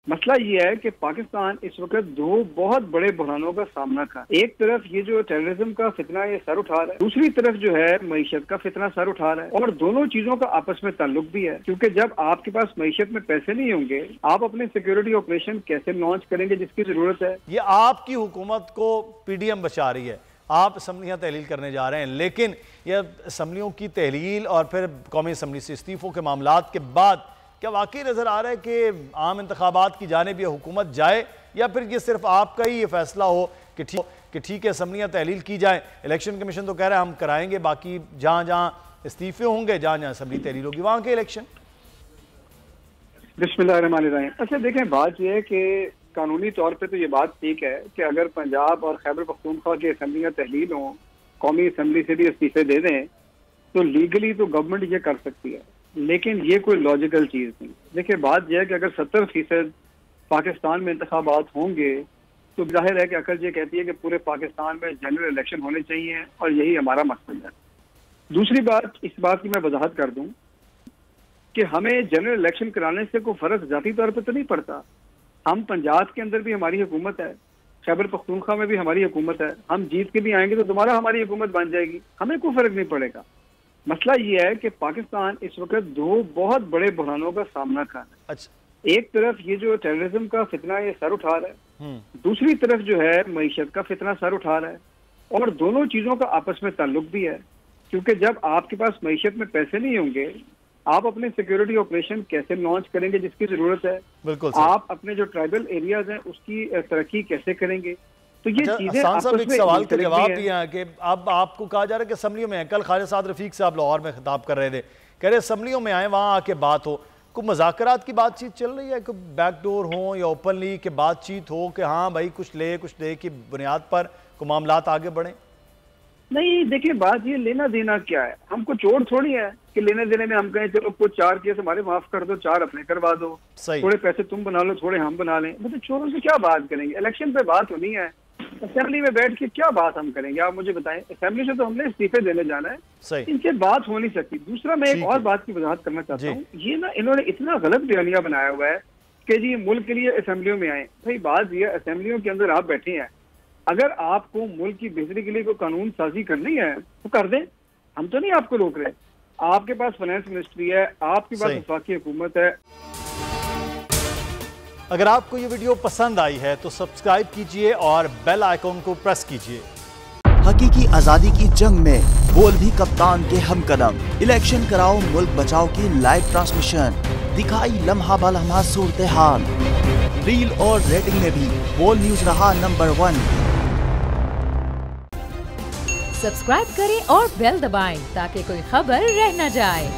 مسئلہ یہ ہے کہ پاکستان اس وقت دو بہت بڑے بحرانوں کا سامنا کر، ایک طرف یہ جو ٹیررزم کا فتنہ یہ سر اٹھا رہا ہے، دوسری طرف جو ہے معیشت کا فتنہ سر اٹھا رہا ہے، اور دونوں چیزوں کا آپس میں تعلق بھی ہے، کیونکہ جب آپ کے پاس معیشت میں پیسے نہیں ہوں گے آپ اپنے سیکیورٹی آپریشن کیسے لانچ کریں گے جس کی ضرورت ہے۔ یہ آپ کی حکومت کو پی ڈی ایم بچا رہی ہے، آپ اسمبلیاں تحلیل کرنے جا رہے ہیں، لیکن یہ اسمبلیوں کی تحلیل اور پھر قومی اسمبلی سے استعفوں کے معاملات کے بعد کیا واقعی نظر آ رہا ہے کہ عام انتخابات کی جانب یہ حکومت جائے، یا پھر یہ صرف آپ کا ہی یہ فیصلہ ہو کہ ٹھیک ہے اسمبلیاں تحلیل کی جائیں؟ الیکشن کمیشن تو کہہ رہا ہے ہم کرائیں گے، باقی جہاں جہاں استعفے ہوں گے، جہاں جہاں اسمبلی تحلیل ہوگی وہاں کے الیکشن۔ بسم اللہ الرحمن الرحیم۔ اچھا دیکھیں، بات یہ ہے کہ قانونی طور پہ تو یہ بات ٹھیک ہے کہ اگر پنجاب اور خیبر پختونخوا کی اسمبلیاں تحلیل ہوں، قومی اسمبلی سے بھی استعفے دے دیں تو لیگلی تو گورنمنٹ یہ کر سکتی ہے، لیکن یہ کوئی لاجیکل چیز نہیں۔ دیکھیں بات یہ ہے کہ اگر 70% پاکستان میں انتخابات ہوں گے تو ظاہر ہے کہ عقل یہ کہتی ہے کہ پورے پاکستان میں جنرل الیکشن ہونے چاہیے، اور یہی ہمارا مقصد ہے۔ دوسری بات، اس بات کی میں وضاحت کر دوں کہ ہمیں جنرل الیکشن کرانے سے کوئی فرق ذاتی طور پہ تو نہیں پڑتا۔ ہم پنجاب کے اندر بھی ہماری حکومت ہے، خیبر پختونخوا میں بھی ہماری حکومت ہے، ہم جیت کے بھی آئیں گے تو دوبارہ ہماری حکومت بن جائے گی، ہمیں کوئی فرق نہیں پڑے گا۔ مسئلہ یہ ہے کہ پاکستان اس وقت دو بہت بڑے بحرانوں کا سامنا کر رہا ہے۔ ایک طرف یہ جو ٹیررزم کا فتنہ یہ سر اٹھا رہا ہے، دوسری طرف جو ہے معیشت کا فتنہ سر اٹھا رہا ہے، اور دونوں چیزوں کا آپس میں تعلق بھی ہے، کیونکہ جب آپ کے پاس معیشت میں پیسے نہیں ہوں گے آپ اپنے سیکیورٹی آپریشن کیسے لانچ کریں گے جس کی ضرورت ہے، آپ اپنے جو ٹرائبل ایریاز ہیں اس کی ترقی کیسے کریں گے، تو یہ چیزیں حسان صاحب ایک سوال کا جواب بھی ہے کہ اب آپ کو کہا جا رہا ہے کہ اسمبلیوں میں، کل خواجہ سعد رفیق صاحب لاہور میں خطاب کر رہے تھے، کہہ رہے اسمبلیوں میں آئیں وہاں آ کے بات ہو، کوئی مذاکرات کی بات چیت چل رہی ہے، کوئی بیک ڈور ہوں یا اوپنلی کہ بات چیت ہو کہ ہاں بھائی کچھ دے کی بنیاد پر کوئی معاملات آگے بڑھیں؟ نہیں، دیکھیں بات یہ لینا دینا کیا ہے، ہم کو چور تھوڑی ہے کہ لینے دینے میں ہم کہیں چلو کوئی 4 کیس ہمارے معاف کر دو، 4 اپنے کروا دو، تھوڑے پیسے تم بنا لو تھوڑے ہم بنا لیں، مطلب چوروں سے کیا بات کریں گے؟ الیکشن پہ بات ہونی ہے، اسمبلی میں بیٹھ کے کیا بات ہم کریں گے؟ آپ مجھے بتائیں، اسمبلی سے تو ہم نے استعفے دینے جانا ہے، ان سے بات ہو نہیں سکتی۔ دوسرا میں ایک اور بات کی وضاحت کرنا چاہتا ہوں، یہ نا انہوں نے اتنا غلط بیانیہ بنایا ہوا ہے کہ جی ملک کے لیے اسمبلیوں میں آئیں۔ بھائی بات یہ اسمبلیوں کے اندر آپ بیٹھے ہیں، اگر آپ کو ملک کی بہتری کے لیے کوئی قانون سازی کرنی ہے تو کر دیں، ہم تو نہیں آپ کو روک رہے۔ آپ کے پاس فائنانس منسٹری ہے، آپ کے پاس وفاقی حکومت ہے۔ اگر آپ کو یہ ویڈیو پسند آئی ہے تو سبسکرائب کیجئے اور بیل آئیکن کو پریس کیجئے۔ حقیقی آزادی کی جنگ میں بول بھی کپتان کے ہم قدم، الیکشن کراؤ ملک بچاؤ کی لائیو ٹرانسمیشن، دکھائی لمحہ بلمحہ صورتحال، ریل اور ریٹنگ میں بھی بول نیوز رہا نمبر 1۔ سبسکرائب کریں اور بیل دبائیں تاکہ کوئی خبر رہ نہ جائے۔